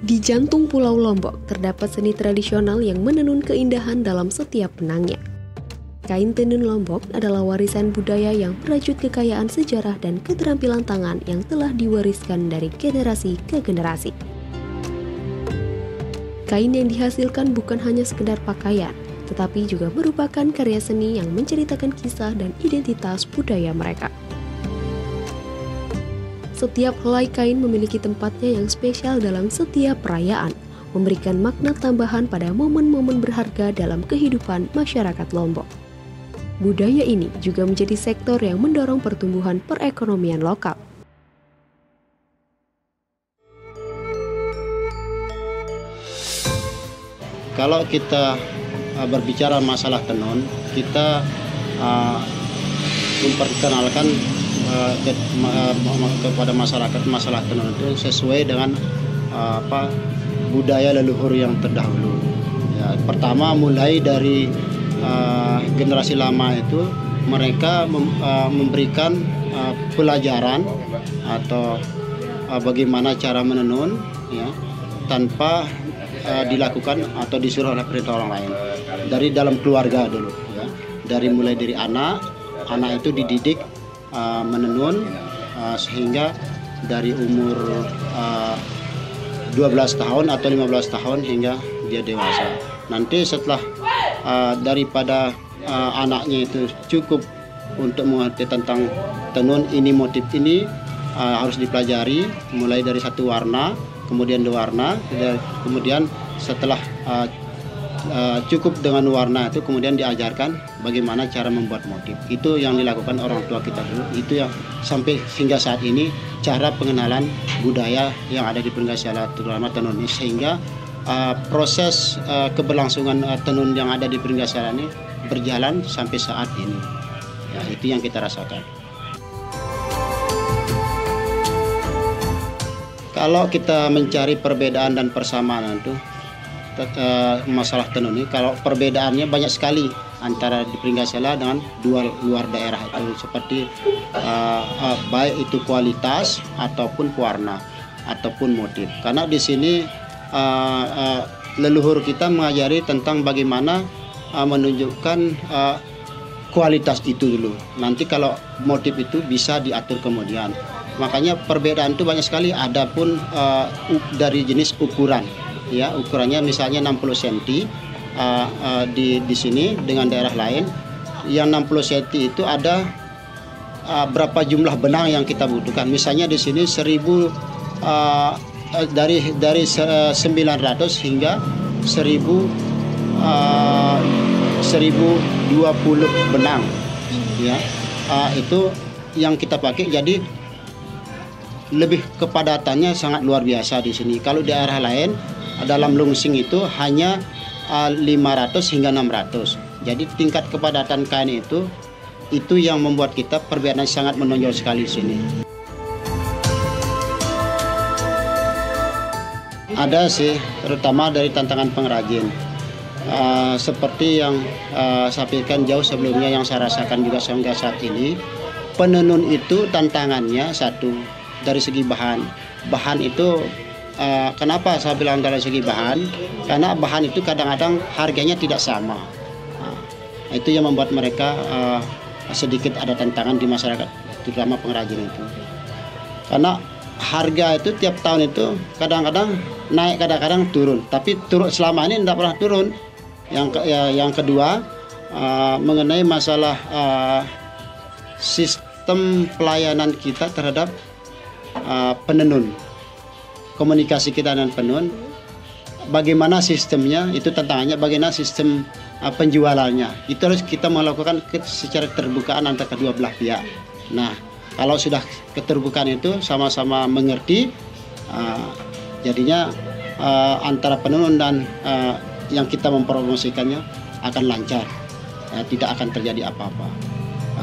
Di jantung Pulau Lombok terdapat seni tradisional yang menenun keindahan dalam setiap benangnya. Kain tenun Lombok adalah warisan budaya yang merajut kekayaan sejarah dan keterampilan tangan yang telah diwariskan dari generasi ke generasi. Kain yang dihasilkan bukan hanya sekedar pakaian, tetapi juga merupakan karya seni yang menceritakan kisah dan identitas budaya mereka. Setiap helai kain memiliki tempatnya yang spesial dalam setiap perayaan, memberikan makna tambahan pada momen-momen berharga dalam kehidupan masyarakat Lombok. Budaya ini juga menjadi sektor yang mendorong pertumbuhan perekonomian lokal. Kalau kita berbicara masalah tenun, kita memperkenalkan kepada masyarakat masalah tenun itu sesuai dengan budaya leluhur yang terdahulu. Ya, pertama mulai dari generasi lama itu mereka memberikan pelajaran atau bagaimana cara menenun, ya, tanpa dilakukan atau disuruh oleh perintah orang lain. Dari dalam keluarga dulu, ya. Mulai dari anak itu dididik menenun sehingga dari umur 12 tahun atau 15 tahun hingga dia dewasa. Nanti setelah daripada anaknya itu cukup untuk mengerti tentang tenun ini, motif ini harus dipelajari mulai dari satu warna, kemudian dua warna, kemudian setelah cukup dengan warna itu kemudian diajarkan bagaimana cara membuat motif. Itu yang dilakukan orang tua kita dulu. Itu yang sampai hingga saat ini cara pengenalan budaya yang ada di Pringgasela, terutama tenun ini, sehingga proses keberlangsungan tenun yang ada di Pringgasela ini berjalan sampai saat ini. Ya, itu yang kita rasakan. Kalau kita mencari perbedaan dan persamaan itu masalah tenun ini, kalau perbedaannya banyak sekali antara di Pringgasela dengan luar daerah itu, seperti baik itu kualitas ataupun warna ataupun motif. Karena di sini leluhur kita mengajari tentang bagaimana menunjukkan kualitas itu dulu. Nanti kalau motif itu bisa diatur kemudian. Makanya perbedaan itu banyak sekali. Adapun dari jenis ukuran. Ya, ukurannya misalnya 60 cm di sini dengan daerah lain. Yang 60 cm itu ada berapa jumlah benang yang kita butuhkan. Misalnya di sini 1000 dari 900 hingga 1020 benang. Ya, itu yang kita pakai. Jadi lebih kepadatannya sangat luar biasa di sini. Kalau di daerah lain dalam lungsing itu hanya 500 hingga 600. Jadi tingkat kepadatan kain itu yang membuat kita perbedaan sangat menonjol sekali di sini. Ada sih, terutama dari tantangan pengrajin. Seperti yang saya pikirkan jauh sebelumnya, yang saya rasakan juga sampai saat ini, penenun itu tantangannya satu dari segi bahan. Bahan itu kenapa saya bilang dari segi bahan? Karena bahan itu kadang-kadang harganya tidak sama. Itu yang membuat mereka sedikit ada tantangan di masyarakat, terutama pengrajin itu. Karena harga itu tiap tahun itu kadang-kadang naik, kadang-kadang turun. Tapi selama ini tidak pernah turun. Yang kedua, mengenai masalah sistem pelayanan kita terhadap penenun. Komunikasi kita dengan penenun, bagaimana sistemnya, itu tantangannya, bagaimana sistem penjualannya. Itu harus kita melakukan secara keterbukaan antara kedua belah pihak. Nah, kalau sudah keterbukaan itu sama-sama mengerti, jadinya antara penenun dan yang kita mempromosikannya akan lancar, tidak akan terjadi apa-apa.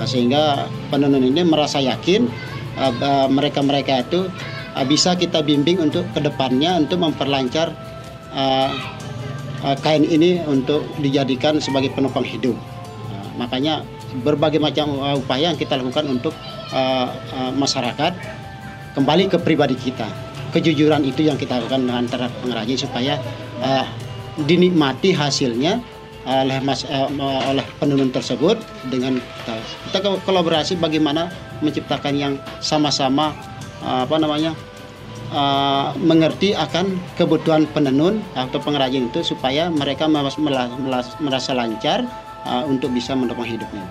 Sehingga penenun ini merasa yakin mereka-mereka itu bisa kita bimbing untuk kedepannya untuk memperlancar kain ini untuk dijadikan sebagai penopang hidup. Makanya berbagai macam upaya yang kita lakukan untuk masyarakat kembali ke pribadi kita. kejujuran itu yang kita lakukan dengan terhadap pengrajin supaya dinikmati hasilnya oleh penenun tersebut. Dengan kita kolaborasi bagaimana menciptakan yang sama-sama mengerti akan kebutuhan penenun atau pengrajin itu supaya mereka merasa lancar untuk bisa mendukung hidupnya.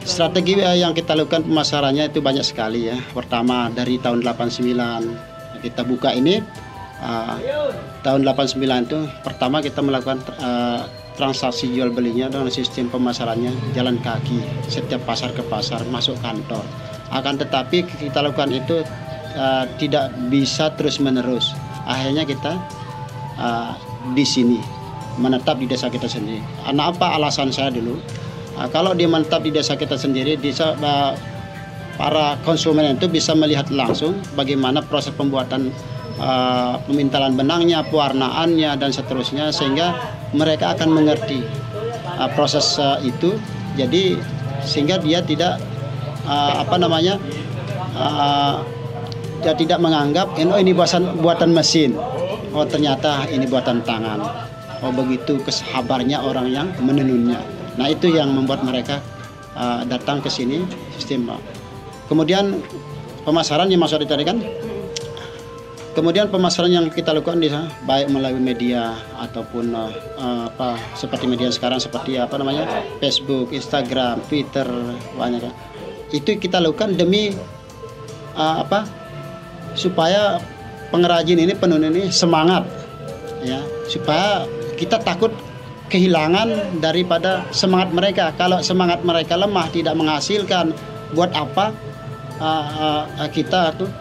Strategi yang kita lakukan pemasarannya itu banyak sekali ya. Pertama dari tahun 89 kita buka ini, tahun 89 itu pertama kita melakukan transaksi jual belinya dengan sistem pemasarannya jalan kaki, setiap pasar ke pasar, masuk kantor. Akan tetapi kita lakukan itu tidak bisa terus menerus. Akhirnya kita di sini menetap di desa kita sendiri. Apa alasan saya dulu? Kalau dia menetap di desa kita sendiri, para konsumen itu bisa melihat langsung bagaimana proses pembuatan pemintalan benangnya, pewarnaannya dan seterusnya, sehingga mereka akan mengerti proses itu. Jadi sehingga dia tidak dia tidak menganggap ini buatan mesin. Oh ternyata ini buatan tangan. Oh begitu kesabarnya orang yang menenunnya. Nah itu yang membuat mereka datang ke sini sistem. Kemudian pemasaran yang maksud tadi kan. Kemudian pemasaran yang kita lakukan di sana baik melalui media ataupun seperti media sekarang seperti Facebook, Instagram, Twitter, banyak. Itu kita lakukan demi supaya pengrajin ini, penenun ini semangat ya, supaya kita takut kehilangan daripada semangat mereka. Kalau semangat mereka lemah, tidak menghasilkan, buat apa kita tuh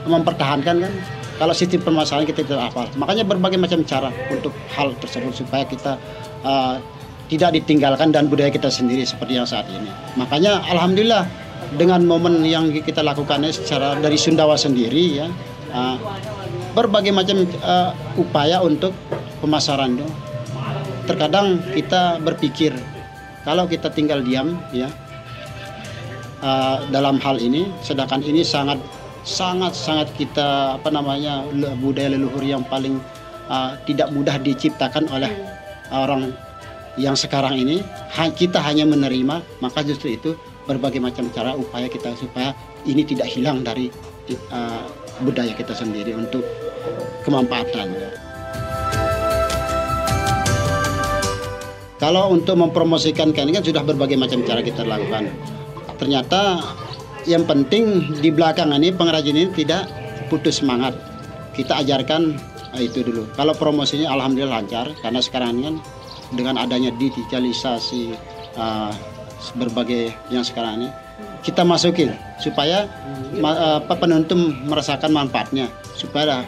mempertahankan kan? Kalau sistem pemasaran kita tidak hafal. Makanya berbagai macam cara untuk hal tersebut supaya kita tidak ditinggalkan dan budaya kita sendiri seperti yang saat ini. Makanya alhamdulillah dengan momen yang kita lakukan secara dari Sundawa sendiri ya, berbagai macam upaya untuk pemasaran itu. Terkadang kita berpikir kalau kita tinggal diam ya dalam hal ini, sedangkan ini sangat kita budaya leluhur yang paling tidak mudah diciptakan oleh orang yang sekarang ini, kita hanya menerima. Maka justru itu berbagai macam cara upaya kita supaya ini tidak hilang dari budaya kita sendiri untuk kemanfaatan. Kalau untuk mempromosikan kain kan sudah berbagai macam cara kita lakukan. Ternyata yang penting di belakang ini pengrajin ini tidak putus semangat. Kita ajarkan itu dulu. Kalau promosinya alhamdulillah lancar karena sekarang kan dengan adanya digitalisasi berbagai yang sekarang ini kita masukin supaya penonton merasakan manfaatnya, supaya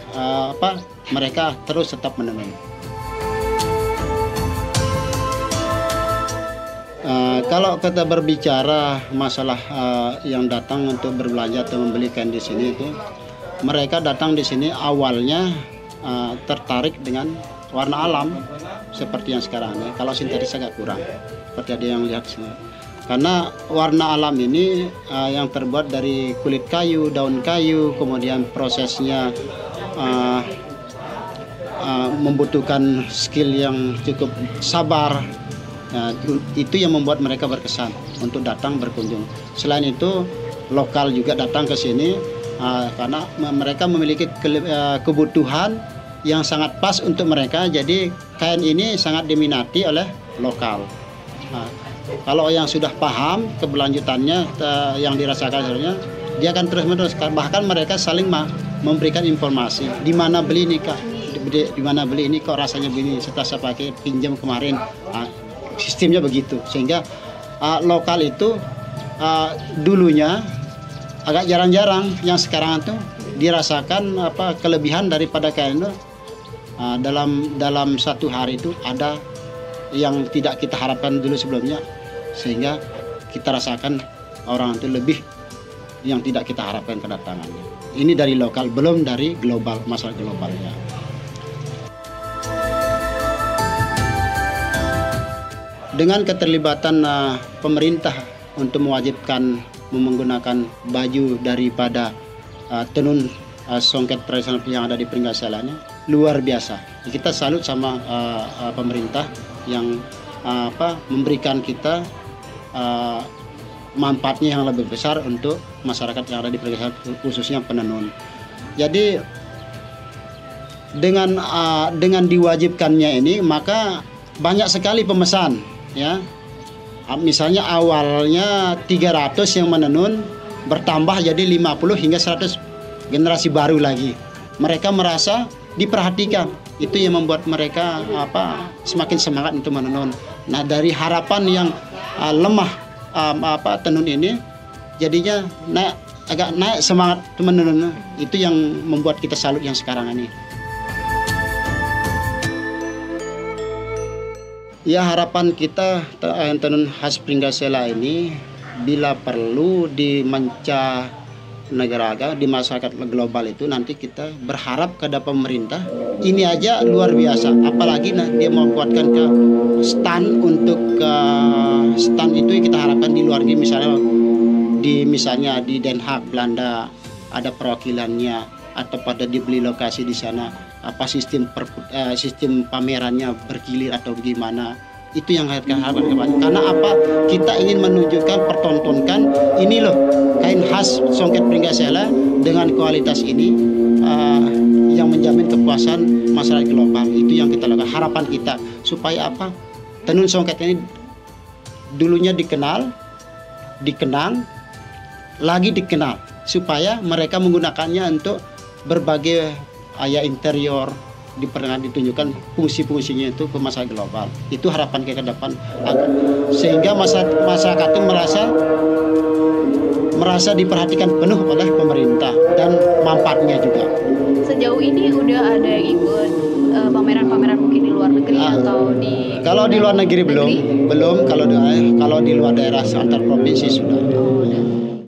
mereka terus tetap menenun. Kalau kita berbicara masalah yang datang untuk berbelanja atau membeli kain di sini itu, mereka datang di sini awalnya tertarik dengan warna alam seperti yang sekarang ini. Kalau sintetis agak kurang, seperti ada yang lihat sini. Karena warna alam ini yang terbuat dari kulit kayu, daun kayu, kemudian prosesnya membutuhkan skill yang cukup sabar. Nah, itu yang membuat mereka berkesan untuk datang berkunjung. Selain itu, lokal juga datang ke sini karena mereka memiliki kebutuhan yang sangat pas untuk mereka. Jadi kain ini sangat diminati oleh lokal. Nah, kalau yang sudah paham keberlanjutannya yang dirasakan sebenarnya, dia akan terus-menerus. Bahkan mereka saling memberikan informasi. Di mana beli ini kak? Di mana beli ini kok rasanya begini? Setelah saya pakai pinjam kemarin. Sistemnya begitu, sehingga lokal itu dulunya agak jarang-jarang, yang sekarang itu dirasakan kelebihan daripada kain itu. Dalam satu hari itu ada yang tidak kita harapkan dulu sebelumnya, sehingga kita rasakan orang itu lebih yang tidak kita harapkan kedatangannya. Ini dari lokal, belum dari global, masalah globalnya. Dengan keterlibatan pemerintah untuk mewajibkan menggunakan baju daripada tenun songket tradisional yang ada di Pringgaselanya luar biasa. Kita salut sama pemerintah yang memberikan kita manfaatnya yang lebih besar untuk masyarakat yang ada di Pringgaselan, khususnya penenun. Jadi dengan diwajibkannya ini, maka banyak sekali pemesan, ya. Misalnya awalnya 300 yang menenun, bertambah jadi 50 hingga 100 generasi baru lagi. Mereka merasa diperhatikan. Itu yang membuat mereka semakin semangat untuk menenun. Nah, dari harapan yang lemah tenun ini, jadinya agak naik semangat menenun. Itu yang membuat kita salut yang sekarang ini. Ya, harapan kita tenun khas Pringgasela ini bila perlu di manca negara, di masyarakat global itu, nanti kita berharap kepada pemerintah. Ini aja luar biasa, apalagi dia mau buatkan ke stand untuk stand itu kita harapkan di luar negeri, misalnya di Den Haag Belanda ada perwakilannya, atau pada dibeli lokasi di sana, sistem pamerannya bergilir atau bagaimana. Itu yang kita harapkan. Karena kita ingin menunjukkan, pertontonkan ini loh kain khas songket Pringgasela dengan kualitas ini yang menjamin kepuasan masyarakat global. Itu yang kita lakukan. Harapan kita supaya tenun songket ini dulunya dikenal, dikenang, lagi dikenal, supaya mereka menggunakannya untuk berbagai interior, ditunjukkan fungsi-fungsinya itu ke masyarakat global. Itu harapan kita ke depan, sehingga masyarakat itu merasa diperhatikan penuh oleh pemerintah dan manfaatnya juga. Sejauh ini udah ada yang ikut pameran-pameran mungkin di luar negeri atau di kalau di luar negeri belum. Kalau di luar daerah antar provinsi sudah.